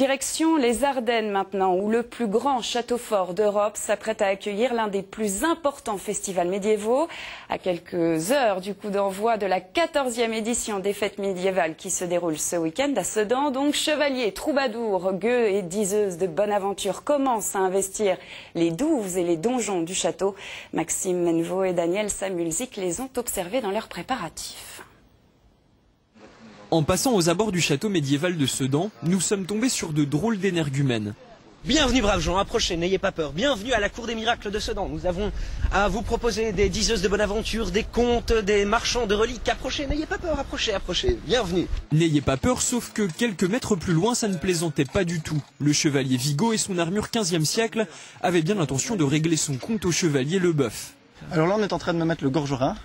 Direction les Ardennes maintenant, où le plus grand château fort d'Europe s'apprête à accueillir l'un des plus importants festivals médiévaux. À quelques heures du coup d'envoi de la 14e édition des fêtes médiévales qui se déroule ce week-end à Sedan, donc chevaliers, troubadours, gueux et diseuses de bonne aventure commencent à investir les douves et les donjons du château. Maxime Menvaux et Daniel Samulzik les ont observés dans leurs préparatifs. En passant aux abords du château médiéval de Sedan, nous sommes tombés sur de drôles d'énergumènes. Bienvenue braves gens, approchez, n'ayez pas peur. Bienvenue à la cour des miracles de Sedan. Nous avons à vous proposer des diseuses de bonne aventure, des contes, des marchands de reliques. Approchez, n'ayez pas peur, approchez, approchez. Bienvenue. N'ayez pas peur, sauf que quelques mètres plus loin, ça ne plaisantait pas du tout. Le chevalier Vigo et son armure 15e siècle avaient bien l'intention de régler son compte au chevalier Leboeuf. Alors là, on est en train de me mettre le gorgerin.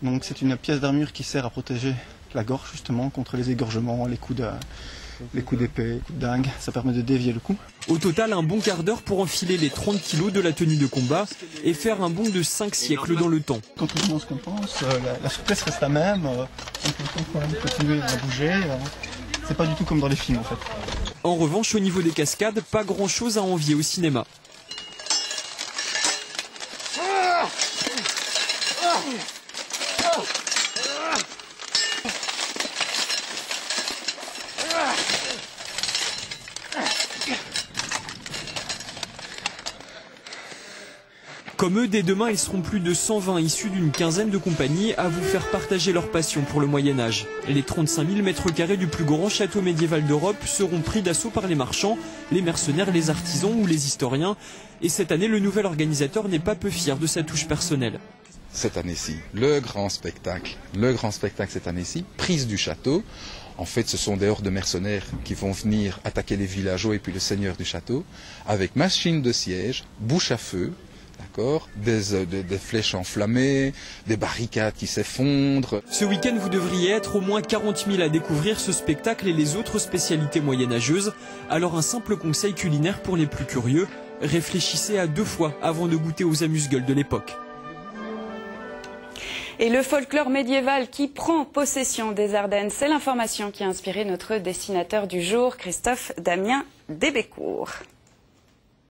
Donc c'est une pièce d'armure qui sert à protéger la gorge justement contre les égorgements, les coups d'épée, les coups de dingue. Ça permet de dévier le coup. Au total, un bon quart d'heure pour enfiler les 30 kilos de la tenue de combat et faire un bond de 5 siècles dans le temps. Quand on commence qu'on pense, la souplesse reste la même. On peut quand même continuer à bouger. C'est pas du tout comme dans les films en fait. En revanche, au niveau des cascades, pas grand chose à envier au cinéma. Comme eux, dès demain, ils seront plus de 120 issus d'une quinzaine de compagnies à vous faire partager leur passion pour le Moyen-Âge. Les 35 000 mètres carrés du plus grand château médiéval d'Europe seront pris d'assaut par les marchands, les mercenaires, les artisans ou les historiens. Et cette année, le nouvel organisateur n'est pas peu fier de sa touche personnelle. Cette année-ci, le grand spectacle cette année-ci, prise du château. En fait, ce sont des hordes de mercenaires qui vont venir attaquer les villageois et puis le seigneur du château, avec machines de siège, bouche à feu, d'accord, des flèches enflammées, des barricades qui s'effondrent. Ce week-end, vous devriez être au moins 40 000 à découvrir ce spectacle et les autres spécialités moyenâgeuses. Alors un simple conseil culinaire pour les plus curieux, réfléchissez à 2 fois avant de goûter aux amuse-gueules de l'époque. Et le folklore médiéval qui prend possession des Ardennes, c'est l'information qui a inspiré notre dessinateur du jour, Christophe Damien Débécourt.